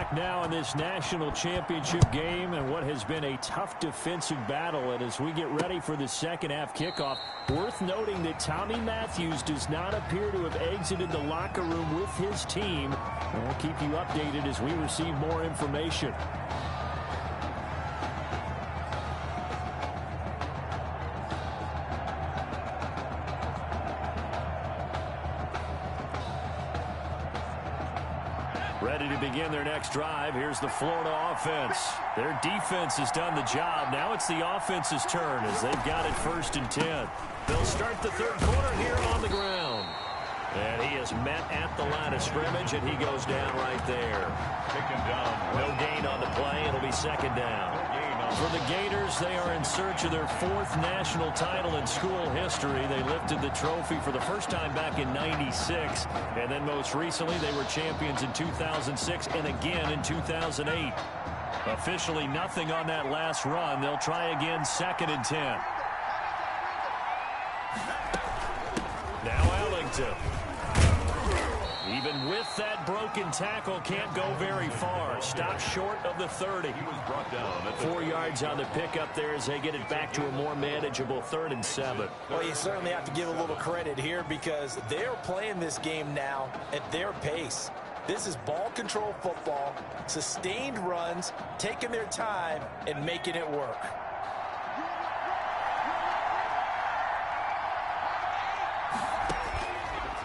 back now in this national championship game and what has been a tough defensive battle. And as we get ready for the second half kickoff, worth noting that Tommy Matthews does not appear to have exited the locker room with his team. We'll keep you updated as we receive more information. Ready to begin their next drive. Here's the Florida offense. Their defense has done the job. Now it's the offense's turn as they've got it 1st and 10. They'll start the third quarter here on the ground. And he is met at the line of scrimmage, and he goes down right there. No gain on the play. It'll be 2nd down. For the Gators, they are in search of their 4th national title in school history. They lifted the trophy for the first time back in '96, and then most recently they were champions in 2006 and again in 2008. Officially nothing on that last run. They'll try again 2nd and 10. Now Ellington. Even with that broken tackle, can't go very far. Stopped short of the 30. He was brought down. 4 yards on the pickup there as they get it back to a more manageable 3rd and 7. Well, you certainly have to give a little credit here because they're playing this game now at their pace. This is ball control football, sustained runs, taking their time, and making it work.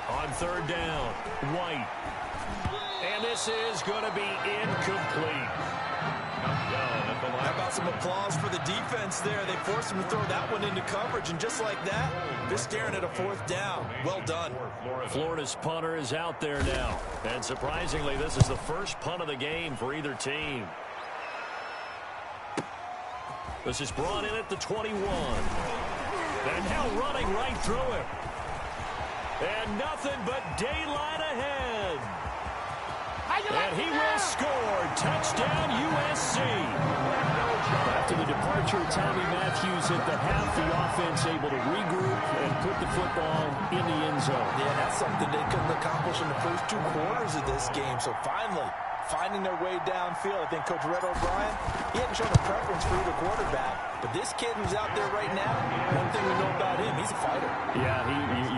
On 3rd down, White. And this is going to be incomplete. How about some applause for the defense there? They forced him to throw that one into coverage, and just like that, they're staring at a 4th down. Well done. Florida's punter is out there now. And surprisingly, this is the first punt of the game for either team. This is brought in at the 21. And now running right through it. And nothing but daylight ahead. And he will score. Touchdown, USC. After the departure of Tommy Matthews at the half, the offense able to regroup and put the football in the end zone. Yeah, that's something they couldn't accomplish in the first 2 quarters of this game. So finally, finding their way downfield. I think Coach Red O'Brien, he hadn't shown a preference for either quarterback. But this kid who's out there right now, one thing we know about him, he's a fighter. Yeah,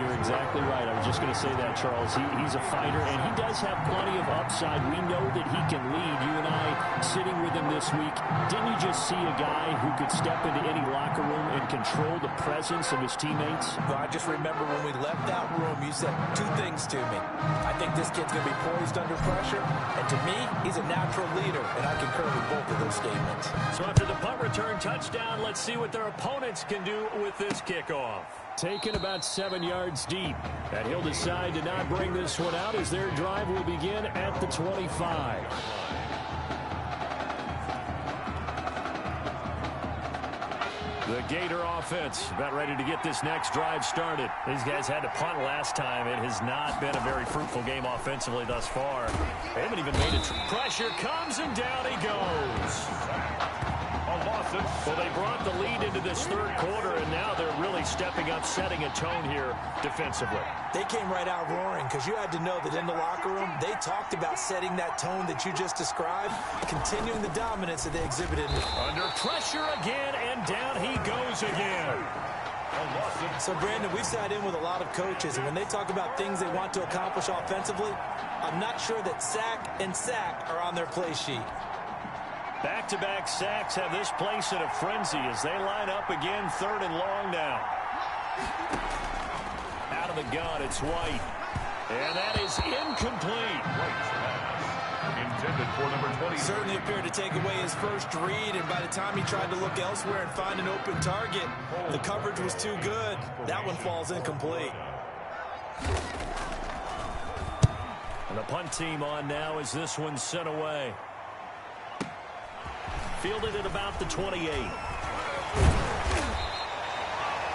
you're exactly right. I was just going to say that, Charles. He's a fighter, and he does have plenty of upside. We know that he can lead. You and I, sitting with him this week, didn't you just see a guy who could step into any locker room and control the presence of his teammates? Well, I just remember when we left that room, you said 2 things to me. I think this kid's going to be poised under pressure, and to me, he's a natural leader, and I concur with both of those statements. So after the punt return touchdown, let's see what their opponents can do with this kickoff. Taken about 7 yards deep. And he'll decide to not bring this one out as their drive will begin at the 25. The Gator offense about ready to get this next drive started. These guys had to punt last time. It has not been a very fruitful game offensively thus far. They haven't even made it. Pressure comes and down he goes. Well, they brought the lead into this 3rd quarter, and now they're really stepping up, setting a tone here defensively. They came right out roaring because you had to know that in the locker room, they talked about setting that tone that you just described, continuing the dominance that they exhibited. Under pressure again, and down he goes again. So, Brandon, we've sat in with a lot of coaches, and when they talk about things they want to accomplish offensively, I'm not sure that sack and sack are on their play sheet. Back-to-back sacks have this place in a frenzy as they line up again 3rd and long now. Out of the gun, it's White. And that is incomplete. Intended for number 20. Certainly appeared to take away his first read, and by the time he tried to look elsewhere and find an open target, the coverage was too good. That one falls incomplete. And the punt team on now as this one's sent away. Fielded at about the 28.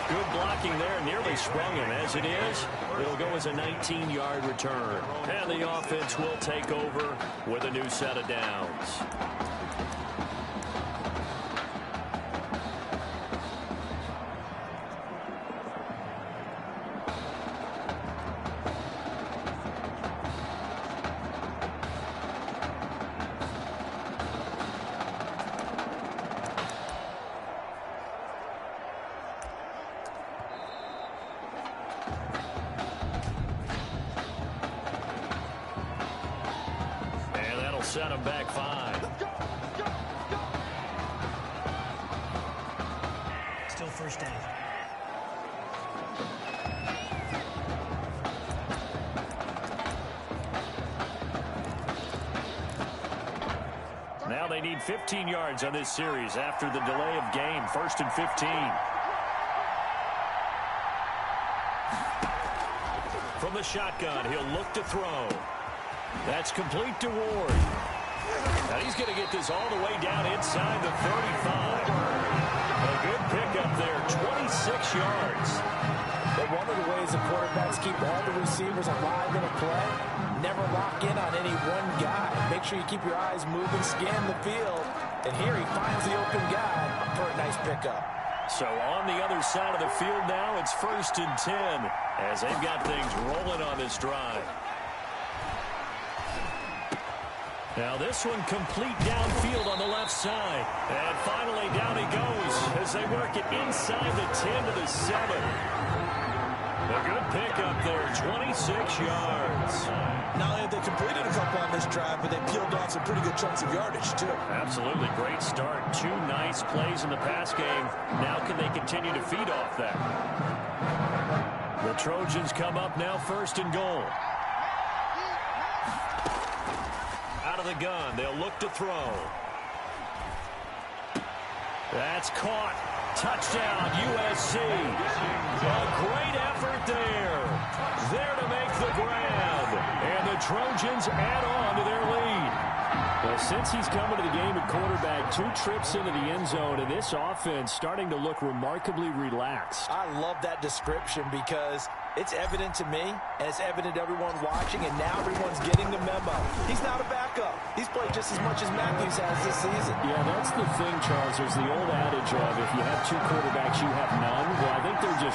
Good blocking there. Nearly sprung him. As it is, it'll go as a 19-yard return. And the offense will take over with a new set of downs. set him back 5. Still first down. Now they need 15 yards on this series after the delay of game. 1st and 15. From the shotgun, he'll look to throw. That's complete to Ward. Now he's going to get this all the way down inside the 35. A good pickup there, 26 yards. But one of the ways the quarterbacks keep all the receivers alive in a play, never lock in on any one guy. Make sure you keep your eyes moving, scan the field. And here he finds the open guy for a nice pickup. So on the other side of the field now, it's 1st and 10 as they've got things rolling on this drive. Now this one complete downfield on the left side. And finally down he goes as they work it inside the 10 to the 7. A good pickup there, 26 yards. Not only have they completed a couple on this drive, but they peeled off some pretty good chunks of yardage, too. Absolutely. Great start. 2 nice plays in the pass game. Now can they continue to feed off that? The Trojans come up now 1st and goal. Out of the gun. They'll look to throw. That's caught. Touchdown, USC. A great effort there. There to make the grab. And the Trojans add on to their lead. Well, since he's come into the game at quarterback, 2 trips into the end zone, and this offense starting to look remarkably relaxed. I love that description because it's evident to me, and it's evident to everyone watching, and now everyone's getting the memo. He's not a backup. He's played just as much as Matthews has this season. Yeah, that's the thing, Charles. There's the old adage of if you have 2 quarterbacks, you have none. Well, I think they're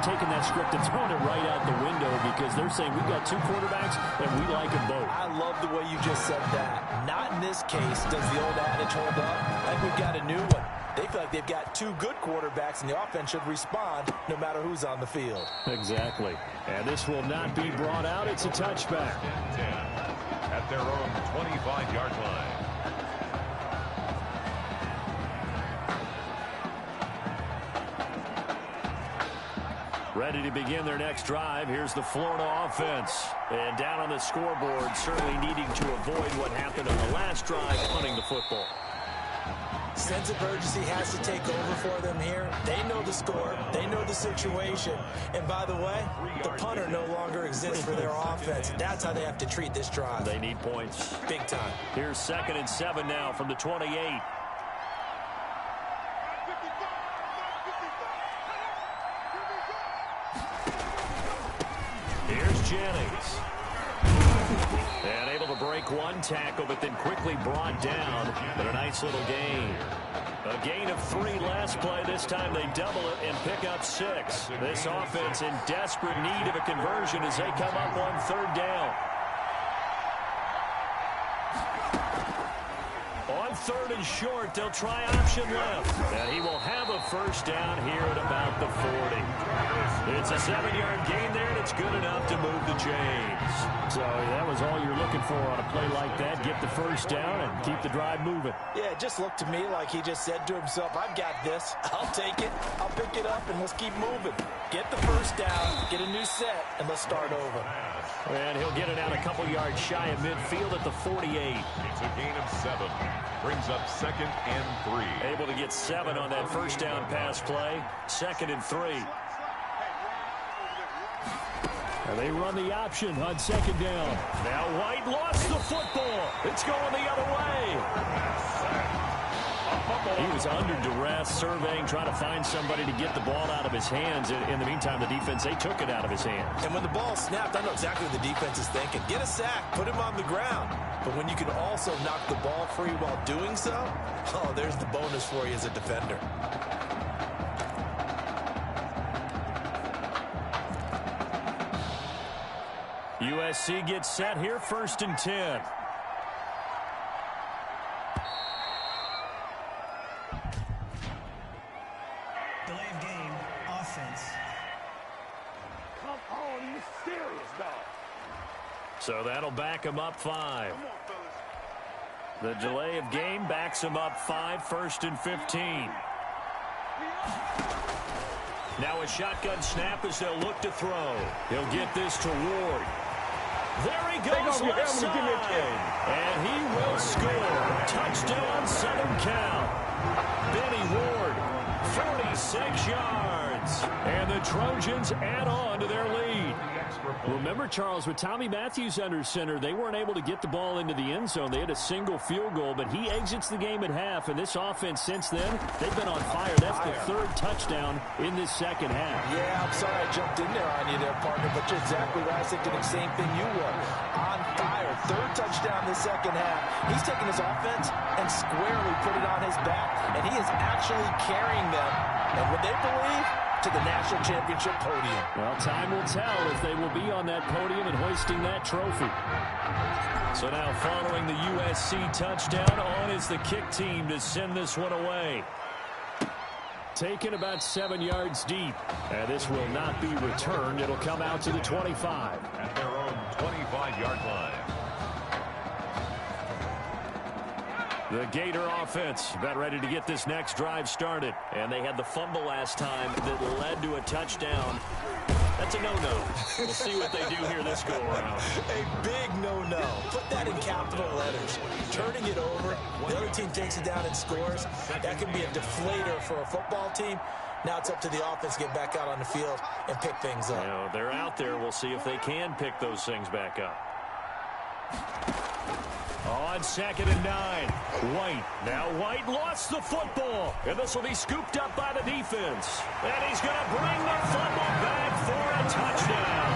taking that script and throwing it right out the window because they're saying we've got 2 quarterbacks, and we like them both. I love the way you just said that. Not in this case does the old adage hold up. I think we've got a new one. They feel like they've got 2 good quarterbacks, and the offense should respond no matter who's on the field. Exactly. And this will not be brought out. It's a touchback. 10 at their own 25-yard line. Ready to begin their next drive. Here's the Florida offense. And down on the scoreboard, certainly needing to avoid what happened on the last drive, punting the football. Sense of urgency has to take over for them here. They know the score. They know the situation. And by the way, the punter no longer exists for their offense. That's how they have to treat this drive. They need points. Big time. Here's 2nd and 7 now from the 28. Here's Jennings. And able to break one tackle, but then quickly brought down. But a nice little gain. A gain of 3 last play. This time they double it and pick up 6. This offense in desperate need of a conversion as they come up on 3rd down. On 3rd and short, they'll try option left. And he will have a first down here at about the 40. It's a 7-yard gain there, and it's good enough to move the chains. So that was all you're looking for on a play like that. Get the first down and keep the drive moving. Yeah, it just looked to me like he just said to himself, I've got this. I'll take it. I'll pick it up, and let's keep moving. Get the first down, get a new set, and let's start over. And he'll get it out a couple yards shy of midfield at the 48. It's a gain of 7. Brings up 2nd and 3. Able to get 7 on that first down pass play. 2nd and 3. And they run the option on 2nd down. Now White lost the football. It's going the other way. He was under duress, surveying, trying to find somebody to get the ball out of his hands. In the meantime, the defense, they took it out of his hands. And when the ball snapped, I know exactly what the defense is thinking. Get a sack, put him on the ground. But when you can also knock the ball free while doing so, oh, there's the bonus for you as a defender. USC gets set here, 1st and 10. Delay of game, offense. Come on, you serious, dog. So that'll back him up 5. Come on, fellas. The delay of game backs him up 5, 1st and 15. Now a shotgun snap as they'll look to throw. He'll get this to Ward. There he goes left side. And he will score. Touchdown, Southern Cal. Benny Ward, 46 yards. And the Trojans add on to their lead. Remember, Charles, with Tommy Matthews under center, they weren't able to get the ball into the end zone. They had a single field goal, but he exits the game at half. And this offense since then, they've been on fire. That's the 3rd touchdown in this second half. Yeah, I'm sorry I jumped in there on you there, partner, but you're exactly right. I was thinking the same thing you were. On fire. 3rd touchdown this second half. He's taking his offense and squarely put it on his back, and he is actually carrying them, and would they believe, to the national championship podium. Well, time will tell if they will be on that podium and hoisting that trophy. So now following the USC touchdown, on is the kick team to send this one away. Taken about 7 yards deep. And this will not be returned. It'll come out to the 25. At their own 25-yard line. The Gator offense about ready to get this next drive started. And they had the fumble last time that led to a touchdown. That's a no-no. We'll see what they do here this go-around. A big no-no. Put that in capital letters. Turning it over, the other team takes it down and scores. That can be a deflator for a football team. Now it's up to the offense to get back out on the field and pick things up. You know, they're out there. We'll see if they can pick those things back up. On 2nd and 9, White. Now White lost the football, and this will be scooped up by the defense. And he's going to bring the fumble back for a touchdown.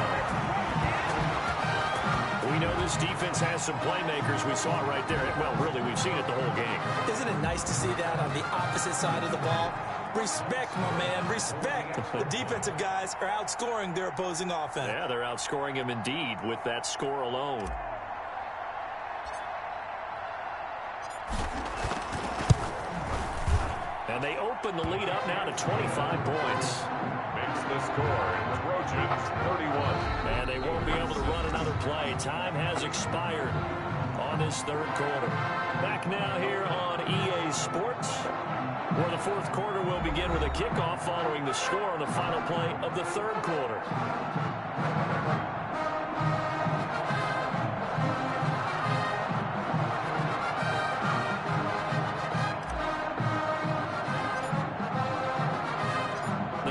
We know this defense has some playmakers. We saw it right there. Well, really, we've seen it the whole game. Isn't it nice to see that on the opposite side of the ball? Respect, my man, respect. The defensive guys are outscoring their opposing offense. Yeah, they're outscoring him indeed with that score alone. And they open the lead up now to 25 points. Makes the score in Trojans 31. And they won't be able to run another play. Time has expired on this 3rd quarter. Back now here on EA Sports, where the 4th quarter will begin with a kickoff following the score on the final play of the 3rd quarter.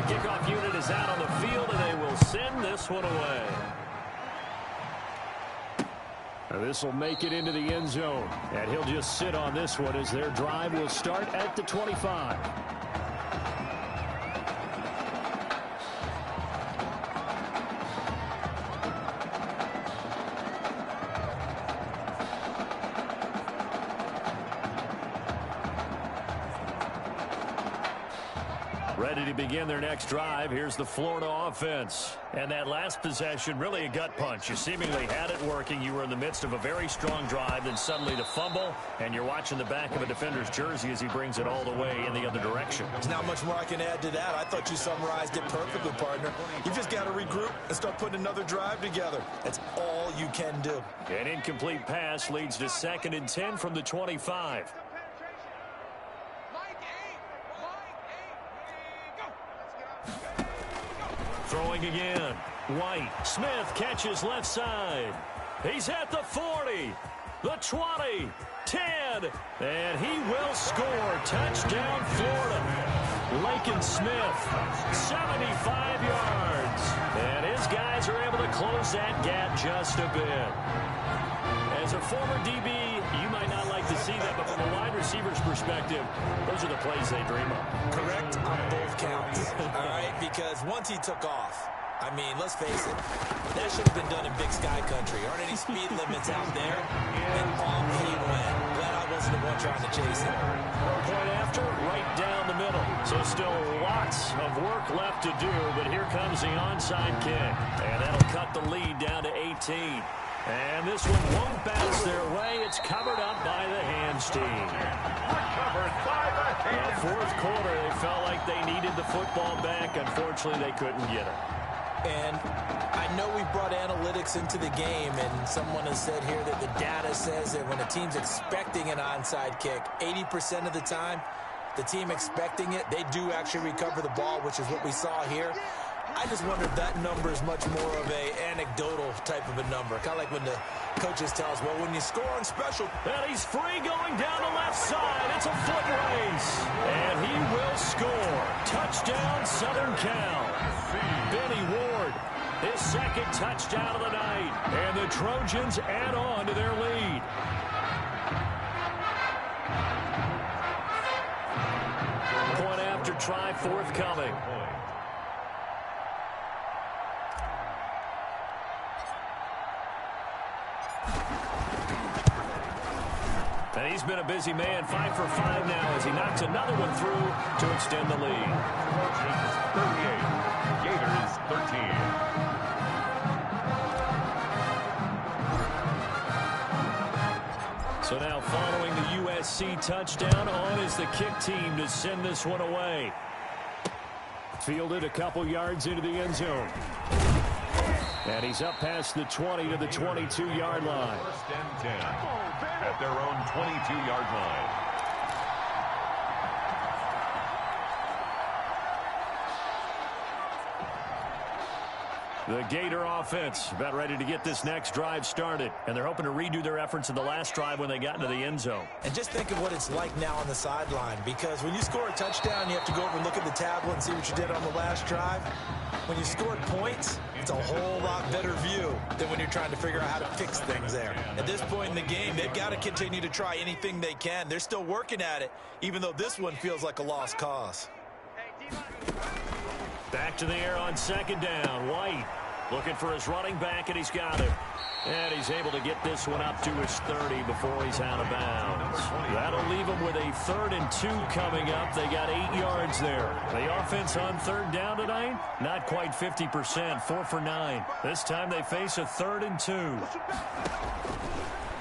Kickoff unit is out on the field, and they will send this one away. This will make it into the end zone, and he'll just sit on this one as their drive will start at the 25. Ready to begin their next drive. Here's the Florida offense. And that last possession, really a gut punch. You seemingly had it working. You were in the midst of a very strong drive, then suddenly the fumble, and you're watching the back of a defender's jersey as he brings it all the way in the other direction. There's not much more I can add to that. I thought you summarized it perfectly, partner. You just got to regroup and start putting another drive together. That's all you can do. An incomplete pass leads to 2nd and 10 from the 25. Throwing again. White. Smith catches left side. He's at the 40, the 20, 10, and he will score. Touchdown, Florida. Lakin Smith, 75 yards. And his guys are able to close that gap just a bit. As a former DB, you might not like to see that, but from a wide receiver's perspective, those are the plays they dream of. Correct on both counts, all right? Because once he took off, I mean, let's face it, that should have been done in Big Sky Country. Aren't any speed limits out there? And off he went. Glad I wasn't the one trying to chase him. Point after, right down the middle. So still lots of work left to do, but here comes the onside kick. And that'll cut the lead down to 18. And this one won't bounce their way. It's covered up by the hands team. Recovered by the hands. 4th quarter, they felt like they needed the football back. Unfortunately, they couldn't get it. And I know we've brought analytics into the game, and someone has said here that the data says that when a team's expecting an onside kick, 80% of the time, the team expecting it, they do actually recover the ball, which is what we saw here. I just wonder if that number is much more of a anecdotal type of a number. Kind of like when the coaches tell us, well, when you score on special. And he's free going down the left side. It's a foot race. And he will score. Touchdown, Southern Cal. Benny Ward, his second touchdown of the night. And the Trojans add on to their lead. Point after try forthcoming. And he's been a busy man, 5 for 5 now as he knocks another one through to extend the lead. 38, Gators 13. So now following the USC touchdown, on is the kick team to send this one away. Fielded a couple yards into the end zone. And he's up past the 20 to the 22-yard line. First and 10 at their own 22-yard line. The Gator offense about ready to get this next drive started. And they're hoping to redo their efforts in the last drive when they got into the end zone. And just think of what it's like now on the sideline, because when you score a touchdown, you have to go over and look at the tablet and see what you did on the last drive. When you scored points, it's a whole lot better view than when you're trying to figure out how to fix things there. At this point in the game, they've got to continue to try anything they can. They're still working at it, even though this one feels like a lost cause. Back to the air on second down. White looking for his running back, and he's got it. And he's able to get this one up to his 30 before he's out of bounds. That'll leave him with a 3rd and 2 coming up. They got 8 yards there. The offense on 3rd down tonight, not quite 50%, 4 for 9. This time they face a 3rd and 2.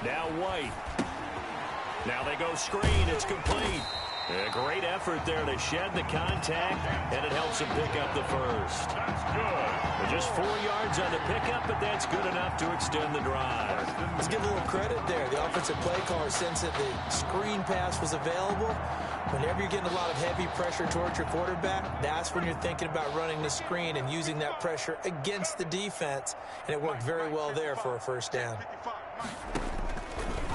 Now White. Now they go screen. It's complete. A great effort there to shed the contact, and it helps him pick up the first. That's good. Just 4 yards on the pickup, but that's good enough to extend the drive. Let's give a little credit there. The offensive play caller sensed that the screen pass was available. Whenever you're getting a lot of heavy pressure towards your quarterback, that's when you're thinking about running the screen and using that pressure against the defense, and it worked very well there for a first down.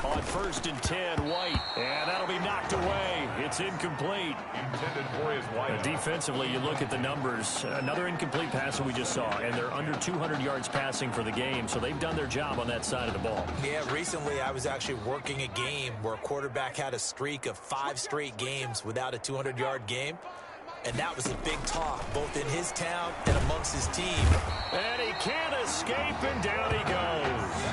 On 1st and 10, White, and that'll be knocked away. It's incomplete. Intended for his wide. Defensively, you look at the numbers. Another incomplete pass that we just saw, and they're under 200 yards passing for the game, so they've done their job on that side of the ball. Yeah, recently I was actually working a game where a quarterback had a streak of 5 straight games without a 200-yard game, and that was a big talk, both in his town and amongst his team. And he can't escape, and down he goes.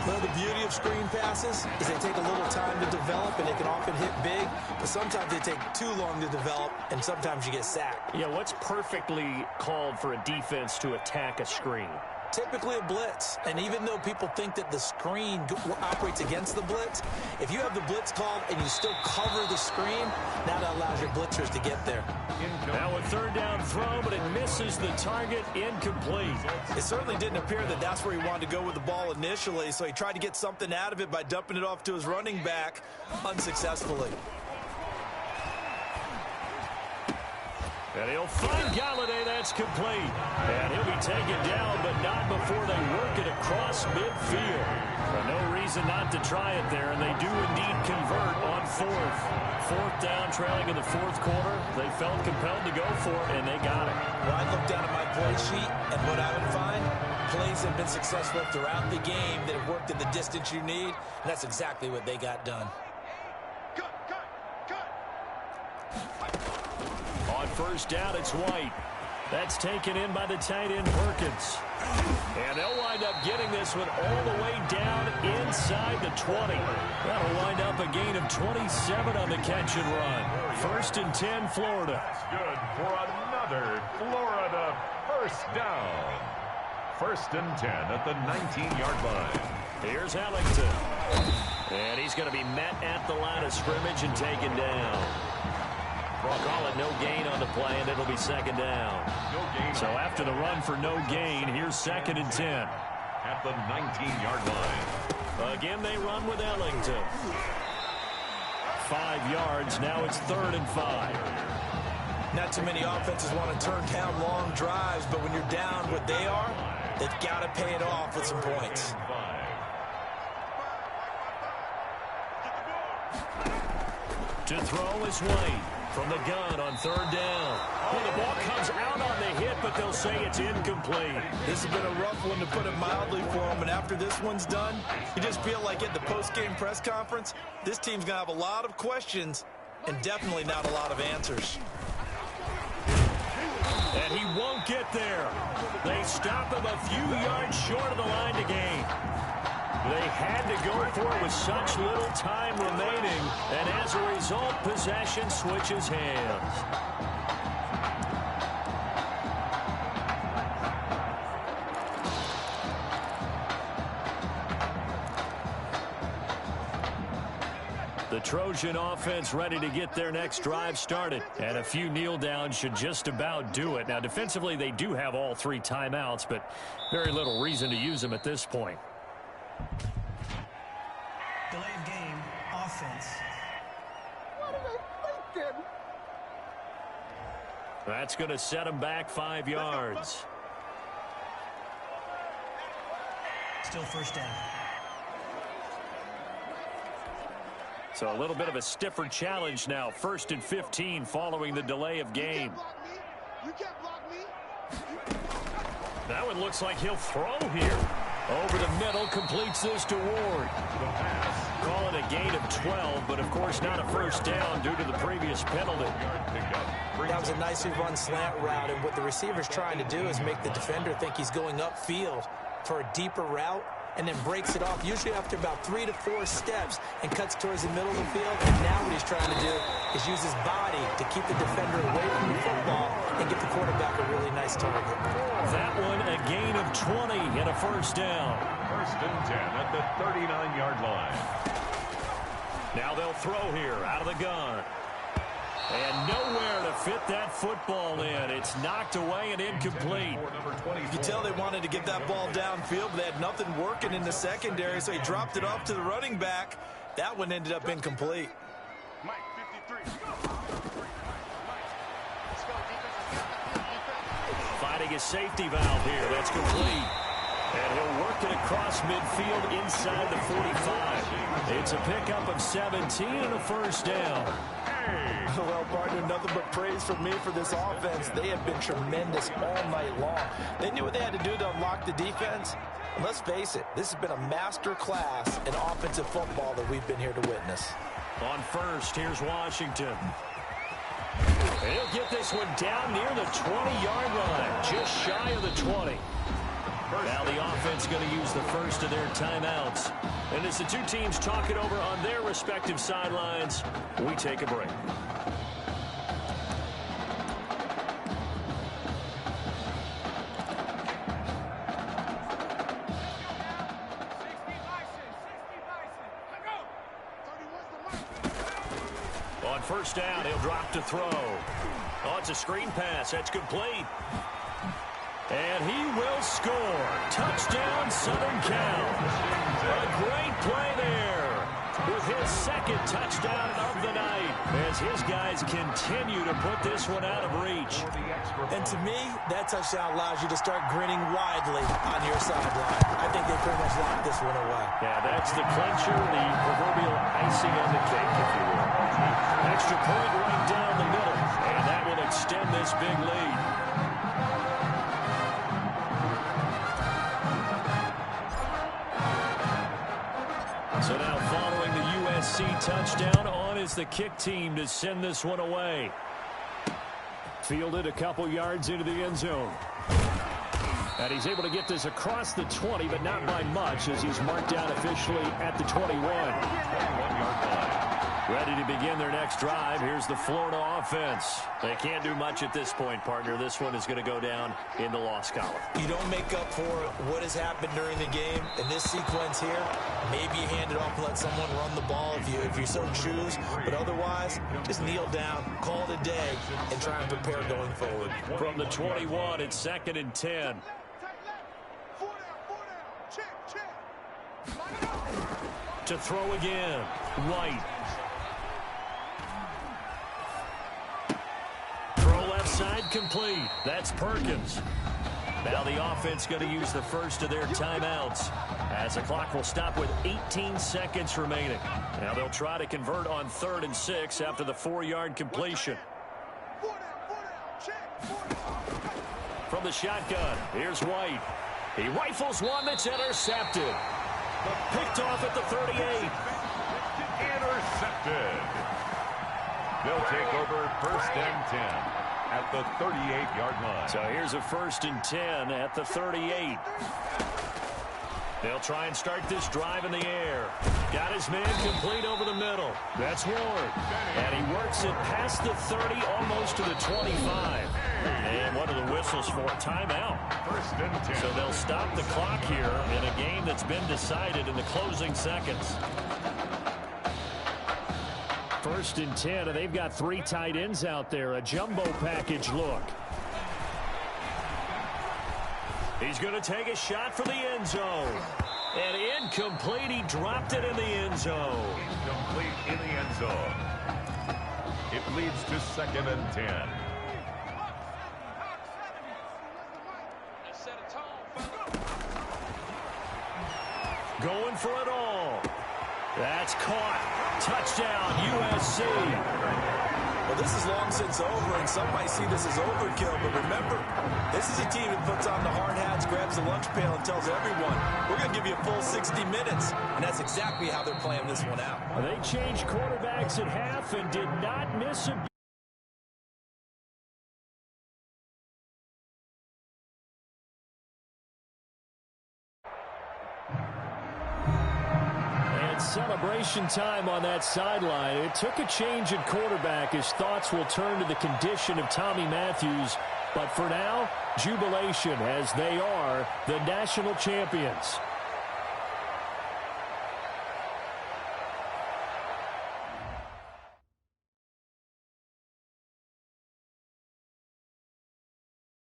Well, the beauty of screen passes is they take a little time to develop, and they can often hit big, but sometimes they take too long to develop, and sometimes you get sacked. Yeah, what's perfectly called for a defense to attack a screen? Typically a blitz, and even though people think that the screen operates against the blitz, if you have the blitz called and you still cover the screen, now that allows your blitzers to get there. Now a 3rd down throw, but it misses the target, incomplete. It certainly didn't appear that that's where he wanted to go with the ball initially, so he tried to get something out of it by dumping it off to his running back unsuccessfully. And he'll find Galladay. That's complete. And he'll be taken down, but not before they work it across midfield. But no reason not to try it there, and they do indeed convert on 4th. 4th down, trailing in the 4th quarter. They felt compelled to go for it, and they got it. Well, I looked down at my play sheet, and what I would find, plays have been successful throughout the game that have worked in the distance you need, and that's exactly what they got done. On 1st down, it's White. That's taken in by the tight end, Perkins. And they'll wind up getting this one all the way down inside the 20. That'll wind up a gain of 27 on the catch and run. 1st and 10, Florida. That's good for another Florida first down. 1st and 10 at the 19-yard line. Here's Ellington. And he's going to be met at the line of scrimmage and taken down. We'll call it no gain on the play, and it'll be second down. So after the run for no gain, here's 2nd and 10. At the 19-yard line. Again, they run with Ellington. 5 yards. Now it's 3rd and 5. Not too many offenses want to turn down long drives, but when you're down what they are, they've got to pay it off with some points. To throw is Wayne from the gun on 3rd down. Oh, the ball comes out on the hit, but they'll say it's incomplete. This has been a rough one, to put it mildly, for them. And after this one's done, you just feel like at the post-game press conference, this team's going to have a lot of questions and definitely not a lot of answers. And he won't get there. They stop him a few yards short of the line to gain. They had to go for it with such little time remaining, and as a result, possession switches hands. The Trojan offense ready to get their next drive started, and a few kneel downs should just about do it. Now, defensively, they do have all 3 timeouts, but very little reason to use them at this point. Delay of game, offense. What are they thinking? That's going to set them back 5 yards. Still first down. So a little bit of a stiffer challenge now. 1st and 15 following the delay of game. You can't block me. That one looks like he'll throw here. Over the middle, completes this to Ward. Call it a gain of 12, but of course not a first down due to the previous penalty. That was a nicely run slant route, and what the receiver's trying to do is make the defender think he's going upfield for a deeper route, and then breaks it off, usually after about 3 to 4 steps, and cuts towards the middle of the field. And now what he's trying to do is use his body to keep the defender away from the football and get the quarterback a really nice target. That one a gain of 20 and a first down. 1st and 10 at the 39-yard line. Now they'll throw here out of the gun. And nowhere to fit that football in. It's knocked away and incomplete. You can tell they wanted to get that ball downfield, but they had nothing working in the secondary, so he dropped it off to the running back. That one ended up incomplete. Mike, 53. Fighting a safety valve here. That's complete. And he'll work it across midfield inside the 45. It's a pickup of 17 and a first down. Well, partner, nothing but praise from me for this offense. They have been tremendous all night long. They knew what they had to do to unlock the defense. And let's face it, this has been a master class in offensive football that we've been here to witness. On first, here's Washington. And he'll get this one down near the 20-yard line, just shy of the 20. Now the offense going to use the first of their timeouts. And as the two teams talk it over on their respective sidelines, we take a break. On first down, he'll drop to throw. Oh, it's a screen pass. That's complete. And he will score. Touchdown, Southern Cal. A great play there with his second touchdown of the night as his guys continue to put this one out of reach. And to me, that touchdown allows you to start grinning widely on your sideline. I think they pretty much locked this one away. Yeah, that's the clincher, the proverbial icing on the cake, if you will. Extra point right down the middle, and that will extend this big lead. So now following the USC touchdown, on is the kick team to send this one away. Fielded a couple yards into the end zone. And he's able to get this across the 20, but not by much, as he's marked down officially at the 21. Ready to begin their next drive. Here's the Florida offense. They can't do much at this point, partner. This one is going to go down in the loss column. You don't make up for what has happened during the game. In this sequence here, maybe you hand it off and let someone run the ball if you so choose. But otherwise, just kneel down, call it a day, and try and prepare going forward. From the 21, it's 2nd and 10. To throw again, White. Throw left side complete. That's Perkins. Now the offense going to use the first of their timeouts as the clock will stop with 18 seconds remaining. Now they'll try to convert on 3rd and 6 after the 4-yard completion. From the shotgun, here's White. He rifles one that's intercepted. Picked off at the 38. Intercepted. They'll take over 1st and 10 at the 38-yard line. So here's a 1st and 10 at the 38. They'll try and start this drive in the air. Got his man complete over the middle. That's Ward. And he works it past the 30, almost to the 25. And what are the whistles for? Timeout. 1st and 10. So they'll stop the clock here in a game that's been decided in the closing seconds. 1st and 10, and they've got 3 tight ends out there. A jumbo package look. He's going to take a shot for the end zone. And incomplete. He dropped it in the end zone. Incomplete in the end zone. It leads to 2nd and 10. Going for it all. That's caught. Touchdown, USC. Well, this is long since over, and some might see this as overkill. But remember, this is a team that puts on the hard hats, grabs the lunch pail, and tells everyone, we're going to give you a full 60 minutes. And that's exactly how they're playing this one out. They changed quarterbacks at half and did not miss a celebration time on that sideline. It took a change at quarterback as thoughts will turn to the condition of Tommy Matthews. But for now, jubilation as they are the national champions.